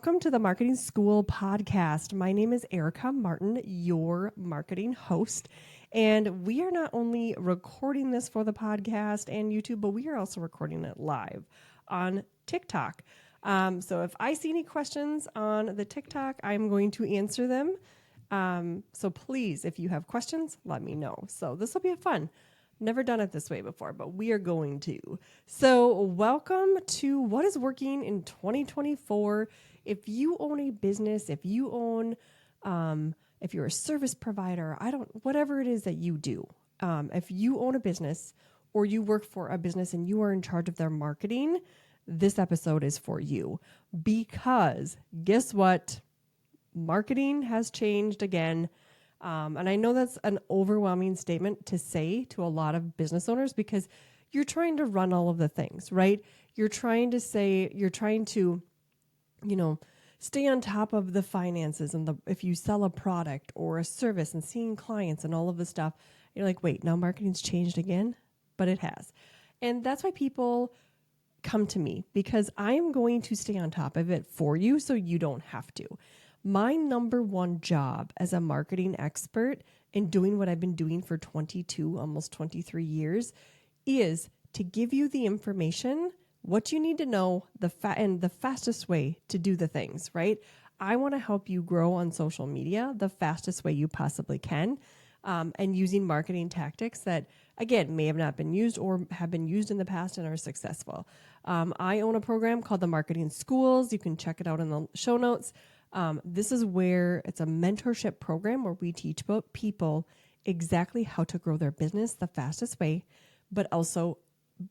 Welcome to the Marketing School podcast. My name is Erica Martin, your marketing host. And we are not only recording this for the podcast and YouTube, but we are also recording it live on TikTok. So if I see any questions on the TikTok, I'm going to answer them. So please, if you have questions, let me know. So this will be fun. Never done it this way before, but we are going to. So welcome to what is working in 2024. If you own a business, if you own, if you're a service provider, whatever it is that you do, if you own a business or you work for a business and you are in charge of their marketing, this episode is for you. Because guess what? Marketing has changed again. And I know that's an overwhelming statement to say to a lot of business owners because you're trying to run all of the things, right? You're trying to, stay on top of the finances and if you sell a product or a service and seeing clients and all of this stuff, you're like, wait, now marketing's changed again? But it has. And that's why people come to me, because I am going to stay on top of it for you so you don't have to. My number one job as a marketing expert in doing what I've been doing for 22, almost 23 years is to give you the information, what you need to know, and the fastest way to do the things, right? I want to help you grow on social media the fastest way you possibly can, and using marketing tactics that, again, may have not been used or have been used in the past and are successful. I own a program called the Marketing Schools. You can check it out in the show notes. This is where it's a mentorship program where we teach people exactly how to grow their business the fastest way, but also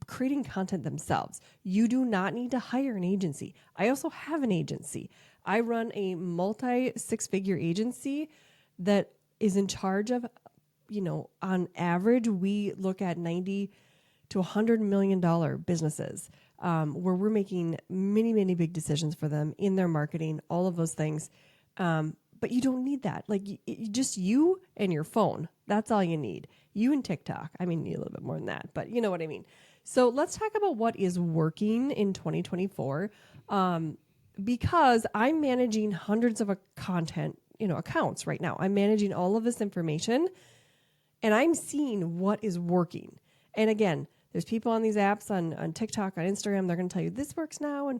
creating content themselves. You do not need to hire an agency. I also have an agency. I run a multi-six-figure agency that is in charge of, on average, we look at $90 to $100 million businesses, where we're making many, many big decisions for them in their marketing, all of those things. But you don't need that. Just you and your phone. That's all you need. You and TikTok. I mean, you need a little bit more than that, but you know what I mean. So let's talk about what is working in 2024. Because I'm managing hundreds of accounts right now. I'm managing all of this information and I'm seeing what is working. And again, there's people on these apps on TikTok, on Instagram, they're going to tell you this works now. And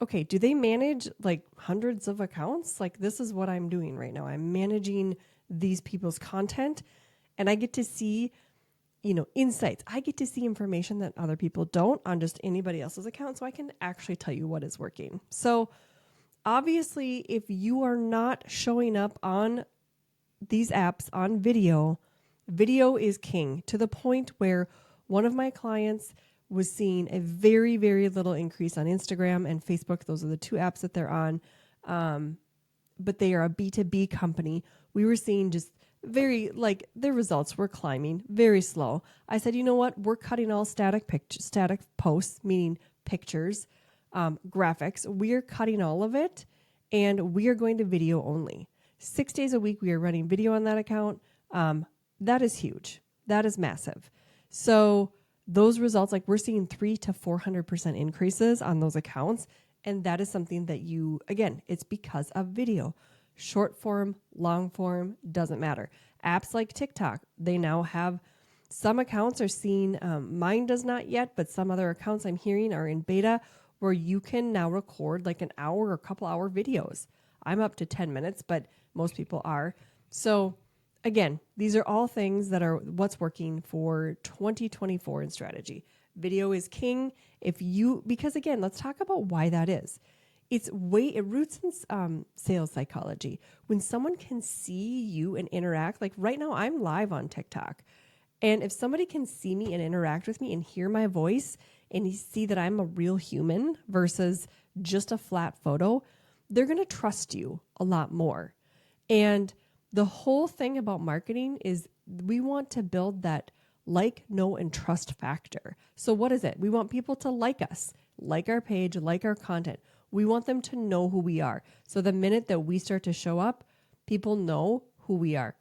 okay, do they manage like hundreds of accounts? Like this is what I'm doing right now. I'm managing these people's content and I get to see, insights. I get to see information that other people don't on just anybody else's account. So I can actually tell you what is working. So obviously, if you are not showing up on these apps on video is king, to the point where one of my clients was seeing a very, very little increase on Instagram and Facebook. Those are the two apps that they're on. But they are a B2B company. We were seeing just their results were climbing very slow. I said, you know what? We're cutting all static posts, meaning pictures, graphics. We're cutting all of it and we are going to video only. 6 days a week, we are running video on that account. That is huge. That is massive. So those results, we're seeing 300 to 400% increases on those accounts. And that is something that it's because of video. Short form, long form, doesn't matter. Apps like TikTok, they now have, some accounts are seeing, mine does not yet, but some other accounts I'm hearing are in beta where you can now record like an hour or a couple hour videos. I'm up to 10 minutes, but most people are. So again, these are all things that are what's working for 2024 in strategy. Video is king. Because again, let's talk about why that is. It roots in sales psychology. When someone can see you and interact, like right now I'm live on TikTok. And if somebody can see me and interact with me and hear my voice and see that I'm a real human versus just a flat photo, they're going to trust you a lot more. And the whole thing about marketing is we want to build that like, know, and trust factor. So what is it? We want people to like us, like our page, like our content. We want them to know who we are. So the minute that we start to show up, people know who we are.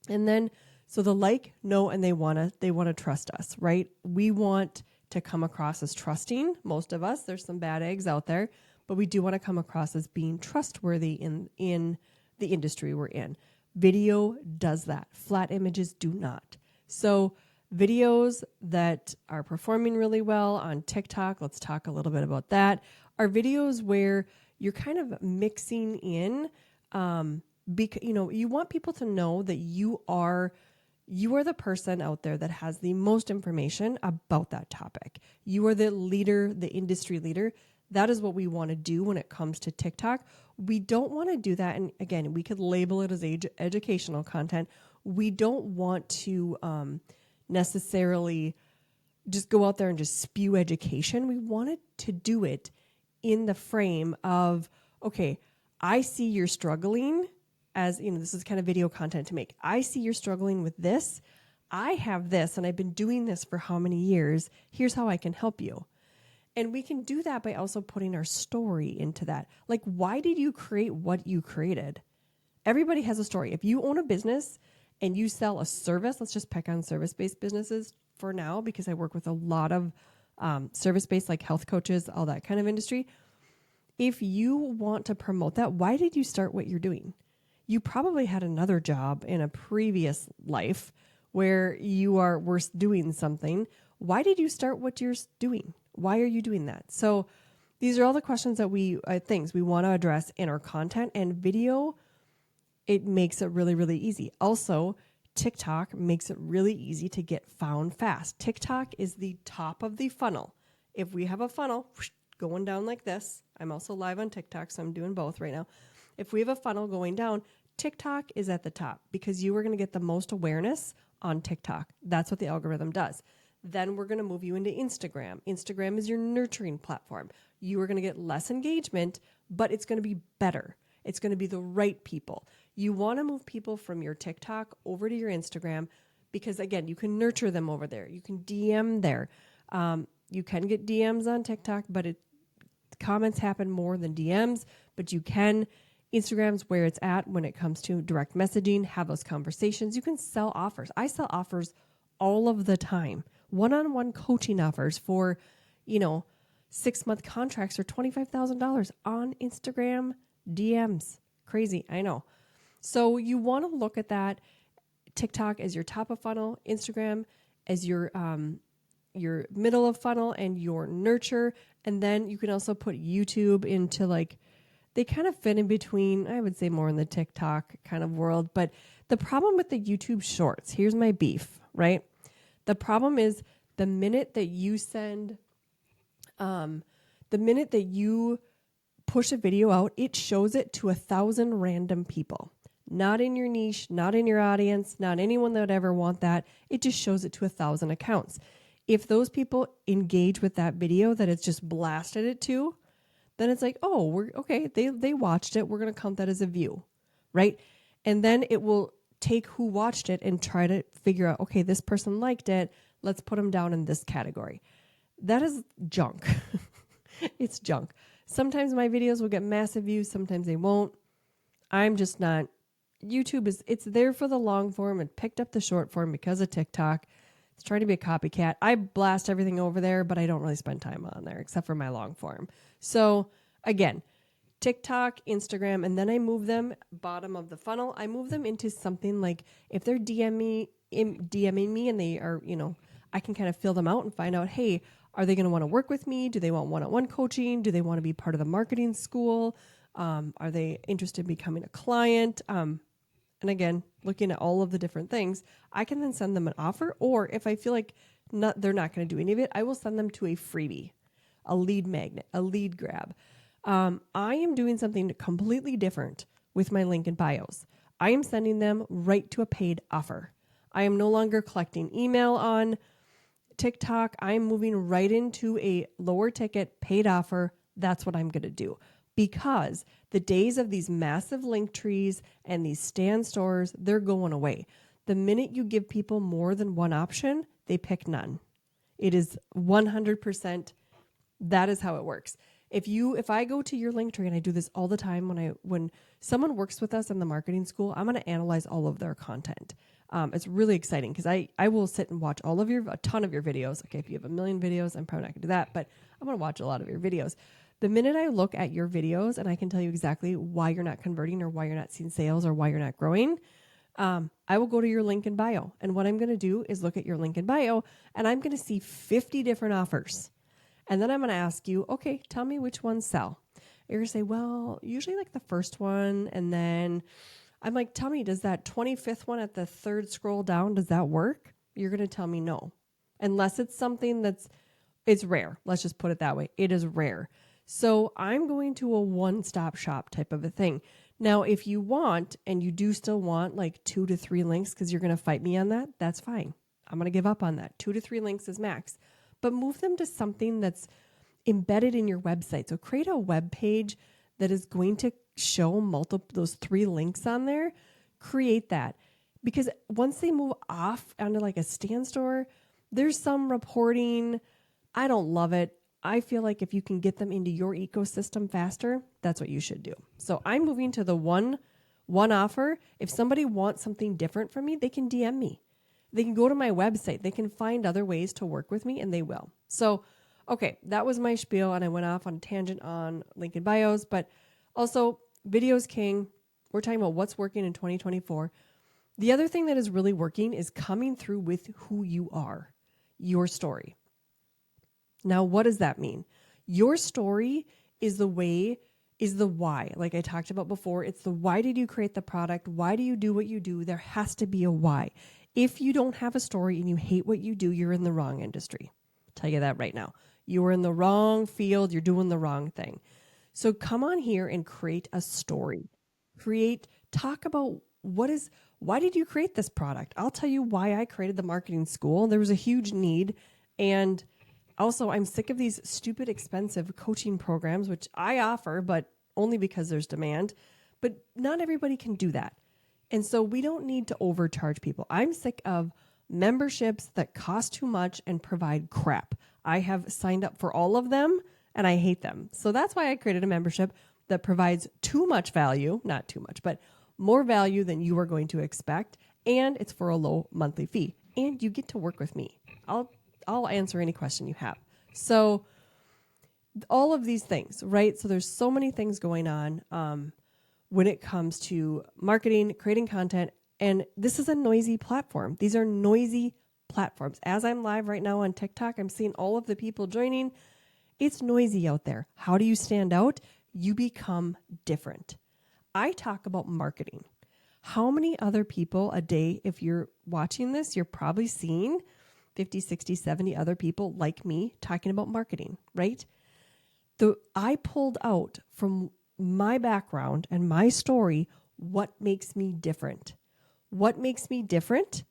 And then, so the know, and they want to trust us, right? We want to come across as trusting. Most of us, there's some bad eggs out there, but we do want to come across as being trustworthy in the industry we're in. Video does that. Flat images do not. So videos that are performing really well on TikTok, let's talk a little bit about that, are videos where you're kind of mixing in, because, you want people to know that you are the person out there that has the most information about that topic. You are the leader, the industry leader. That is what we want to do when it comes to TikTok. We don't want to do that. And again, we could label it as educational content. We don't want to necessarily just go out there and just spew education. We wanted to do it in the frame of, okay, I see you're struggling, as this is kind of video content to make. I see you're struggling with this. I have this, and I've been doing this for how many years? Here's how I can help you. And we can do that by also putting our story into that. Like, why did you create what you created? Everybody has a story. If you own a business and you sell a service, let's just pick on service-based businesses for now, because I work with a lot of service-based, like health coaches, all that kind of industry. If you want to promote that, why did you start what you're doing? You probably had another job in a previous life where you were doing something. Why did you start what you're doing? Why are you doing that? So these are all the questions that things we want to address in our content, and video, it makes it really, really easy. Also, TikTok makes it really easy to get found fast. TikTok is the top of the funnel. If we have a funnel going down like this, I'm also live on TikTok, so I'm doing both right now. If we have a funnel going down, TikTok is at the top because you are going to get the most awareness on TikTok. That's what the algorithm does. Then we're going to move you into Instagram. Instagram is your nurturing platform. You are going to get less engagement, but it's going to be better. It's going to be the right people. You want to move people from your TikTok over to your Instagram because, again, you can nurture them over there. You can DM there. You can get DMs on TikTok, but comments happen more than DMs, but you can. Instagram's where it's at when it comes to direct messaging, have those conversations. You can sell offers. I sell offers all of the time. One-on-one coaching offers for, 6-month contracts for $25,000 on Instagram DMs. Crazy, I know. So you want to look at that. TikTok as your top of funnel, Instagram as your middle of funnel and your nurture. And then you can also put YouTube into they kind of fit in between, I would say more in the TikTok kind of world. But the problem with the YouTube shorts, here's my beef, right? The problem is the minute that you push a video out, it shows it to 1,000 random people. Not in your niche, not in your audience, not anyone that would ever want that. It just shows it to 1,000 accounts. If those people engage with that video that it's just blasted it to, then it's like, oh, we're okay. They watched it. We're going to count that as a view, right? And then it will take who watched it and try to figure out, okay, this person liked it. Let's put them down in this category. That is junk. It's junk. Sometimes my videos will get massive views. Sometimes they won't. I'm just not. YouTube it's there for the long form and picked up the short form because of TikTok. It's trying to be a copycat. I blast everything over there, but I don't really spend time on there except for my long form. So again, TikTok, Instagram, and then I move them bottom of the funnel. I move them into something like if they're DMing me and they are, I can kind of fill them out and find out, hey, are they going to want to work with me? Do they want one-on-one coaching? Do they want to be part of the marketing school? Are they interested in becoming a client? And again, looking at all of the different things, I can then send them an offer. Or if I feel like they're not going to do any of it, I will send them to a freebie, a lead magnet, a lead grab. I am doing something completely different with my link in bios. I am sending them right to a paid offer. I am no longer collecting email on TikTok. I am moving right into a lower ticket paid offer. That's what I'm going to do. Because the days of these massive link trees and these stand stores, they're going away. The minute you give people more than one option, they pick none. It is 100%. That is how it works. If I go to your link tree, and I do this all the time when someone works with us in the marketing school, I'm going to analyze all of their content. It's really exciting because I will sit and watch a ton of your videos. Okay, if you have 1 million videos, I'm probably not going to do that, but I'm going to watch a lot of your videos The minute I look at your videos and I can tell you exactly why you're not converting or why you're not seeing sales or why you're not growing, I will go to your link in bio. And what I'm going to do is look at your link in bio and I'm going to see 50 different offers. And then I'm going to ask you, okay, tell me which ones sell. You're going to say, well, usually like the first one. And then I'm like, tell me, does that 25th one at the third scroll down, does that work? You're going to tell me no. Unless it's something it's rare. Let's just put it that way. It is rare. So I'm going to a one-stop shop type of a thing. Now, if you want, and you do still want like 2 to 3 links because you're going to fight me on that, that's fine. I'm going to give up on that. 2 to 3 links is max. But move them to something that's embedded in your website. So create a web page that is going to show those 3 links on there. Create that. Because once they move off onto like a Stan Store, there's some reporting. I don't love it. I feel like if you can get them into your ecosystem faster, that's what you should do. So I'm moving to the one offer. If somebody wants something different from me, they can DM me. They can go to my website. They can find other ways to work with me, and they will. So, okay, that was my spiel, and I went off on a tangent on link in bios, but also video's king. We're talking about what's working in 2024. The other thing that is really working is coming through with who you are, your story. Now, what does that mean? Your story is the why. Like I talked about before, it's the why did you create the product? Why do you do what you do? There has to be a why. If you don't have a story and you hate what you do, you're in the wrong industry. I'll tell you that right now. You are in the wrong field. You're doing the wrong thing. So come on here and create a story. Talk about why did you create this product? I'll tell you why I created the marketing school. There was a huge need. And also, I'm sick of these stupid, expensive coaching programs, which I offer, but only because there's demand. But not everybody can do that. And so we don't need to overcharge people. I'm sick of memberships that cost too much and provide crap. I have signed up for all of them and I hate them. So that's why I created a membership that provides too much value, not too much, but more value than you are going to expect. And it's for a low monthly fee. And you get to work with me. I'll answer any question you have. So all of these things, right? So there's so many things going on when it comes to marketing, creating content. And this is a noisy platform. These are noisy platforms. As I'm live right now on TikTok, I'm seeing all of the people joining. It's noisy out there. How do you stand out? You become different. I talk about marketing. How many other people a day, if you're watching this, you're probably seeing 50, 60, 70 other people like me talking about marketing, right? I pulled out from my background and my story what makes me different. What makes me different?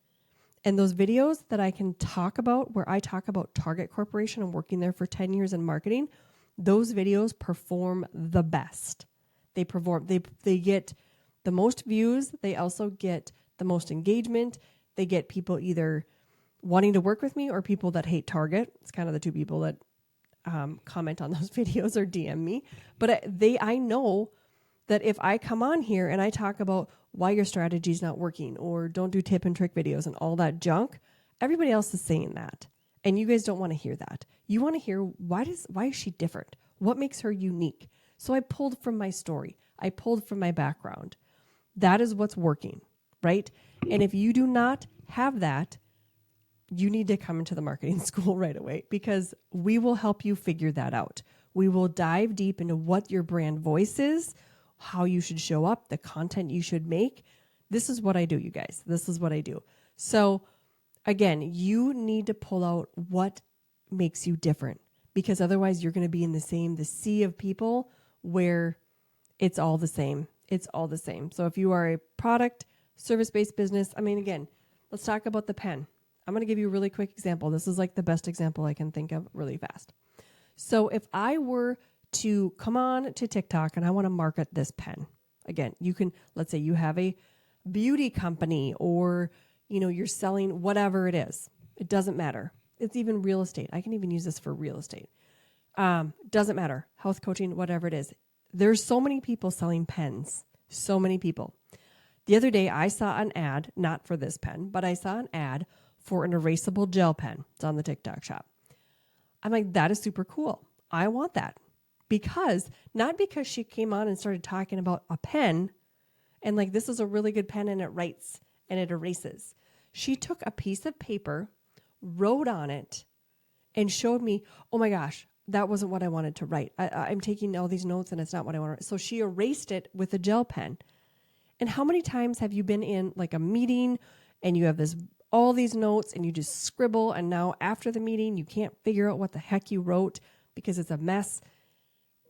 And those videos that I can talk about, where I talk about Target Corporation and working there for 10 years in marketing, those videos perform the best. They get the most views. They also get the most engagement. They get people either wanting to work with me or people that hate Target. It's kind of the two people that comment on those videos or DM me. But I know that if I come on here and I talk about why your strategy is not working or don't do tip and trick videos and all that junk, everybody else is saying that. And you guys don't want to hear that. You want to hear why is she different? What makes her unique? So I pulled from my story. I pulled from my background. That is what's working, right? And if you do not have that, you need to come into the marketing school right away because we will help you figure that out. We will dive deep into what your brand voice is, how you should show up, the content you should make. This is what I do, you guys. This is what I do. So again, you need to pull out what makes you different because otherwise you're going to be in the sea of people where it's all the same. It's all the same. So if you are a product, service-based business, again, let's talk about the pen. I'm going to give you a really quick example. This is like the best example I can think of really fast. So if I were to come on to TikTok and I want to market this pen, again, let's say you have a beauty company or, you're selling whatever it is. It doesn't matter. It's even real estate. I can even use this for real estate. Doesn't matter. Health coaching, whatever it is. There's so many people selling pens. So many people. The other day I saw an ad, not for this pen, but I saw an ad for an erasable gel pen. It's on the TikTok shop. I'm like, that is super cool. I want that. Not because she came on and started talking about a pen and like, this is a really good pen and it writes and it erases. She took a piece of paper, wrote on it, and showed me, oh my gosh, that wasn't what I wanted to write. I'm taking all these notes and it's not what I want to write. So she erased it with a gel pen. And how many times have you been in like a meeting and you have all these notes and you just scribble, and now after the meeting you can't figure out what the heck you wrote because it's a mess?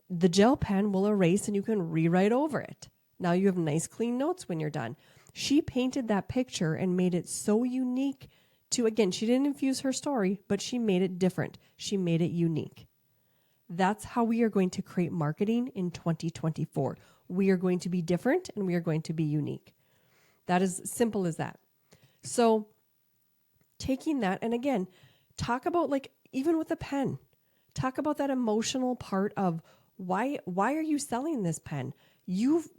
The gel pen will erase and you can rewrite over it. Now you have nice clean notes when you're done. She painted that picture and made it so unique to, again, she didn't infuse her story, but she made it different. She made it unique. That's how we are going to create marketing in 2024. We are going to be different and we are going to be unique. That is simple as that. So taking that, and again, talk about, like, even with a pen, talk about that emotional part of why are you selling this pen?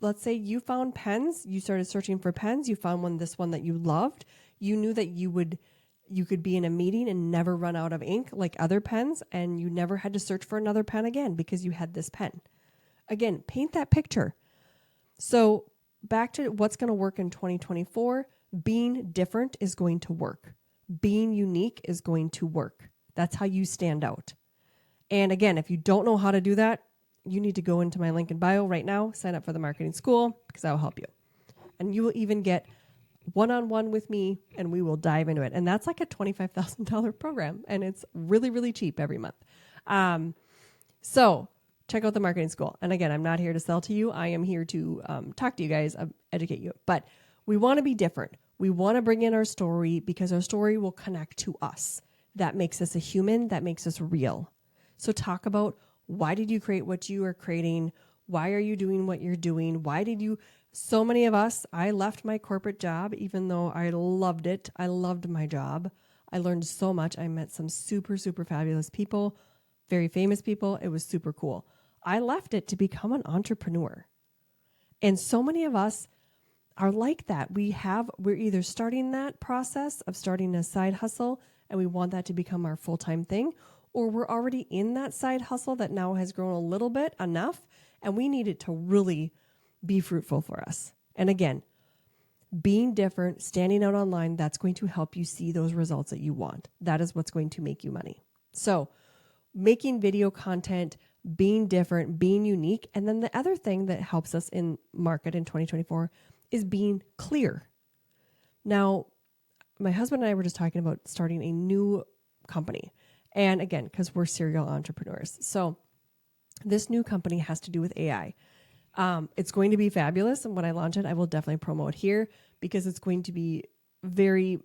Let's say you found pens, you started searching for pens, you found this one that you loved. You knew that you could be in a meeting and never run out of ink like other pens, and you never had to search for another pen again because you had this pen. Again, paint that picture. So back to what's going to work in 2024, being different is going to work. Being unique is going to work. That's how you stand out. And again, if you don't know how to do that, you need to go into my link in bio right now, sign up for the marketing school, because I will help you. And you will even get one-on-one with me, and we will dive into it. And that's like a $25,000 program, and it's really, really cheap every month. So check out the marketing school. And again, I'm not here to sell to you. I am here to talk to you guys, educate you. But we want to be different. We want to bring in our story because our story will connect to us. That makes us a human. That makes us real. So talk about, why did you create what you are creating? Why are you doing what you're doing? So many of us, I left my corporate job, even though I loved it. I loved my job. I learned so much. I met some super, super fabulous people, very famous people. It was super cool. I left it to become an entrepreneur. And so many of us are like that. We're either starting that process of starting a side hustle and we want that to become our full-time thing, or we're already in that side hustle that now has grown a little bit enough and we need it to really be fruitful for us. And again, being different, standing out online, that's going to help you see those results that you want. That is what's going to make you money. So making video content, being different, being unique. And then the other thing that helps us in market in 2024 is being clear. Now, my husband and I were just talking about starting a new company. And again, because we're serial entrepreneurs. So this new company has to do with AI. It's going to be fabulous. And when I launch it, I will definitely promote here because it's going to be very,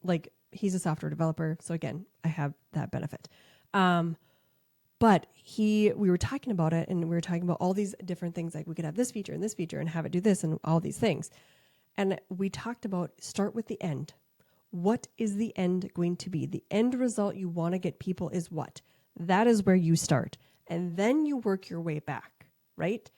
like, he's a software developer. So again, I have that benefit. But we were talking about it, and we were talking about all these different things. Like, we could have this feature and have it do this and all these things. And we talked about, start with the end. What is the end going to be? The end result you want to get people is what? That is where you start. And then you work your way back, right?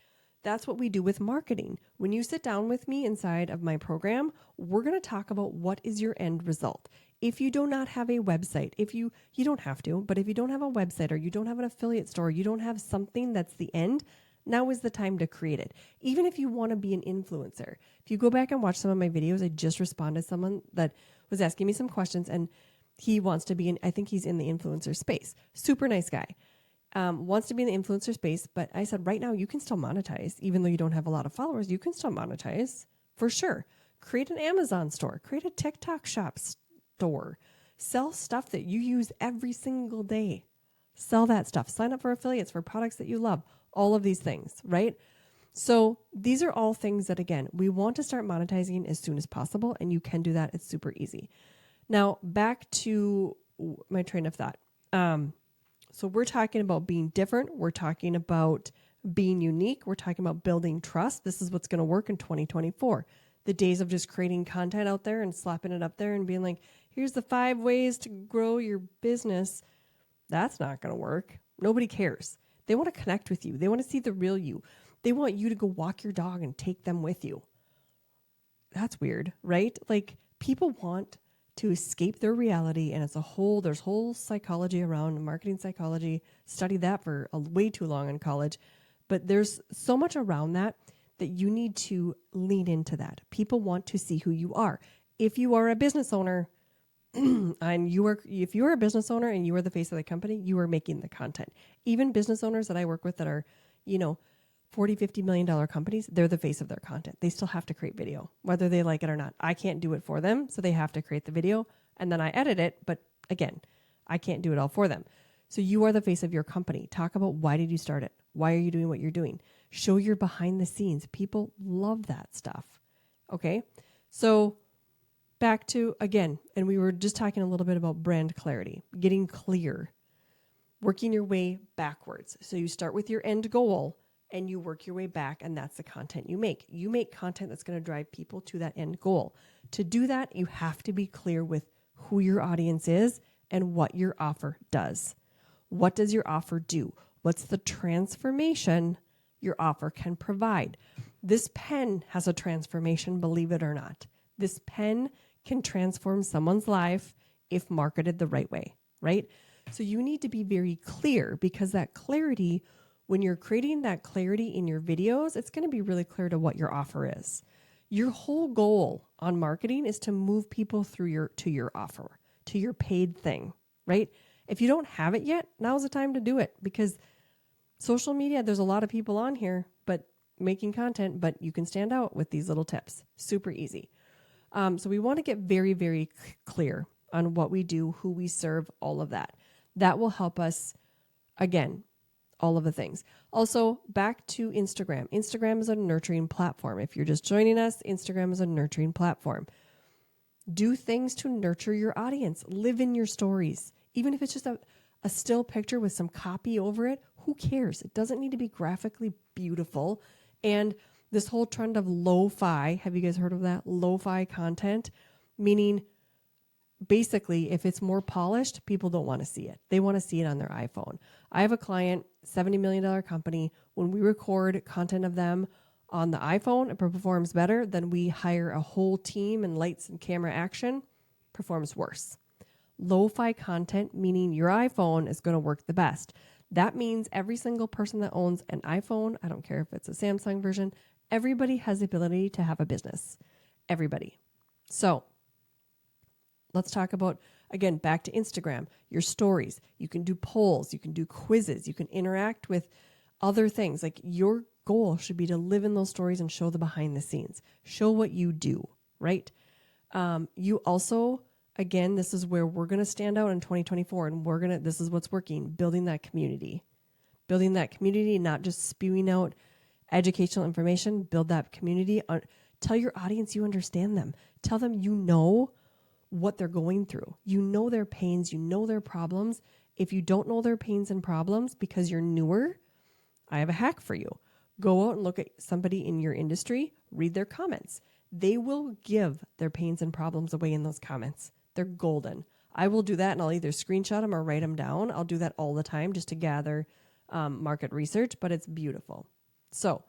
That's what we do with marketing. When you sit down with me inside of my program, we're going to talk about what is your end result. If you do not have a website, you don't have to, but if you don't have a website or you don't have an affiliate store, you don't have something that's the end, now is the time to create it. Even if you want to be an influencer. If you go back and watch some of my videos, I just responded to someone that was asking me some questions, and he wants to be I think he's in the influencer space. Super nice guy. Wants to be in the influencer space, but I said, right now you can still monetize. Even though you don't have a lot of followers, you can still monetize for sure. Create an Amazon store, create a TikTok shop store, sell stuff that you use every single day. Sell that stuff, sign up for affiliates for products that you love, all of these things, right? So these are all things that, again, we want to start monetizing as soon as possible, and you can do that. It's super easy. Now, back to my train of thought. So we're talking about being different. We're talking about being unique. We're talking about building trust. This is what's going to work in 2024. The days of just creating content out there and slapping it up there and being like, here's the 5 ways to grow your business. That's not going to work. Nobody cares. They want to connect with you. They want to see the real you. They want you to go walk your dog and take them with you. That's weird, right? Like, people want to escape their reality. And there's whole psychology around marketing psychology. Studied that for way too long in college. But there's so much around that you need to lean into that. People want to see who you are. If you are a business owner, if you are a business owner and you are the face of the company, you are making the content. Even business owners that I work with that are, 40, $50 million companies, they're the face of their content. They still have to create video, whether they like it or not. I can't do it for them. So they have to create the video and then I edit it. But again, I can't do it all for them. So you are the face of your company. Talk about why did you start it? Why are you doing what you're doing? Show your behind the scenes. People love that stuff. Okay. So back to, again, and we were just talking a little bit about brand clarity, getting clear, working your way backwards. So you start with your end goal and you work your way back, and that's the content you make. You make content that's going to drive people to that end goal. To do that, you have to be clear with who your audience is and what your offer does. What does your offer do? What's the transformation your offer can provide? This pen has a transformation, believe it or not. This pen can transform someone's life if marketed the right way, right? So you need to be very clear, because that clarity, when you're creating that clarity in your videos, it's going to be really clear to what your offer is. Your whole goal on marketing is to move people through to your offer, to your paid thing, right? If you don't have it yet, now's the time to do it, because social media, there's a lot of people on here, but making content, but you can stand out with these little tips. Super easy. So we want to get very, very clear on what we do, who we serve, all of that. That will help us, again, all of the things. Also, back to Instagram. Instagram is a nurturing platform. If you're just joining us, Instagram is a nurturing platform. Do things to nurture your audience. Live in your stories. Even if it's just a still picture with some copy over it, who cares? It doesn't need to be graphically beautiful. And this whole trend of lo-fi, have you guys heard of that? Lo-fi content, meaning basically if it's more polished, people don't want to see it. They want to see it on their iPhone. I have a client, $70 million company. When we record content of them on the iPhone, it performs better than we hire a whole team and lights and camera action, performs worse. Lo-fi content, meaning your iPhone is going to work the best. That means every single person that owns an iPhone, I don't care if it's a Samsung version, everybody has the ability to have a business. Everybody. So let's talk about, again, back to Instagram, your stories. You can do polls, you can do quizzes, you can interact with other things. Like, your goal should be to live in those stories and show the behind the scenes. Show what you do, right? You also, again, this is where we're going to stand out in 2024, and this is what's working, building that community. Building that community, not just spewing out educational information. Build that community. Tell your audience you understand them. Tell them you know what they're going through. You know their pains, you know their problems. If you don't know their pains and problems because you're newer, I have a hack for you. Go out and look at somebody in your industry, read their comments. They will give their pains and problems away in those comments. They're golden. I will do that, and I'll either screenshot them or write them down. I'll do that all the time just to gather market research, but it's beautiful. So,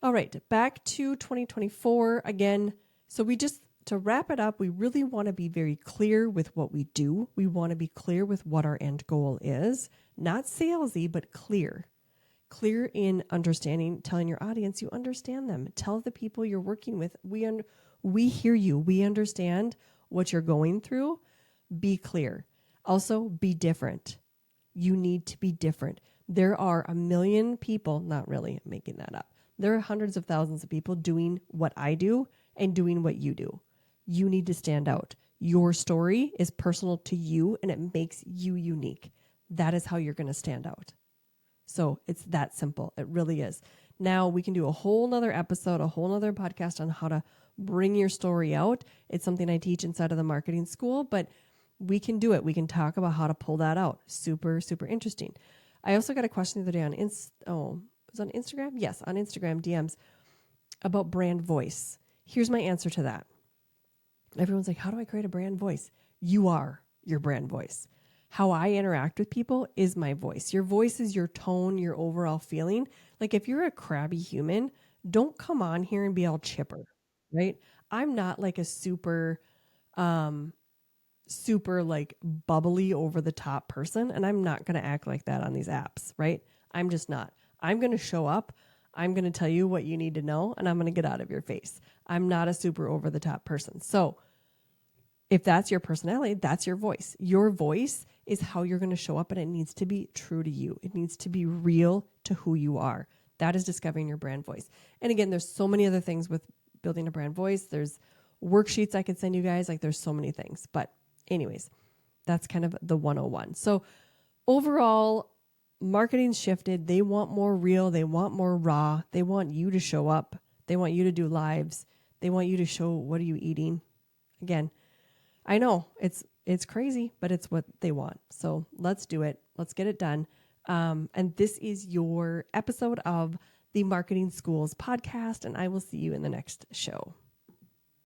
all right, back to 2024 again. So to wrap it up, we really want to be very clear with what we do. We want to be clear with what our end goal is. Not salesy, but clear. Clear in understanding, telling your audience you understand them. Tell the people you're working with, we hear you. We understand what you're going through. Be clear. Also, be different. You need to be different. There are 1 million people, not really, I'm making that up. There are hundreds of thousands of people doing what I do and doing what you do. You need to stand out. Your story is personal to you and it makes you unique. That is how you're going to stand out. So it's that simple. It really is. Now we can do a whole nother episode, a whole nother podcast on how to bring your story out. It's something I teach inside of the marketing school, but we can do it. We can talk about how to pull that out. Super, super interesting. I also got a question the other day on was it on Instagram? Yes, on Instagram DMs about brand voice. Here's my answer to that. Everyone's like, how do I create a brand voice? You are your brand voice. How I interact with people is my voice. Your voice is your tone, your overall feeling. Like, if you're a crabby human, don't come on here and be all chipper, right? I'm not like a super super like bubbly over the top person. And I'm not going to act like that on these apps, right? I'm just not. I'm going to show up. I'm going to tell you what you need to know, and I'm going to get out of your face. I'm not a super over the top person. So if that's your personality, that's your voice. Your voice is how you're going to show up, and it needs to be true to you. It needs to be real to who you are. That is discovering your brand voice. And again, there's so many other things with building a brand voice. There's worksheets I could send you guys. Like there's so many things. But anyways, that's kind of the 101. So overall, marketing's shifted. They want more real. They want more raw. They want you to show up. They want you to do lives. They want you to show what are you eating. Again, I know it's crazy, but it's what they want. So let's do it. Let's get it done. And this is your episode of the Marketing Schools podcast, and I will see you in the next show.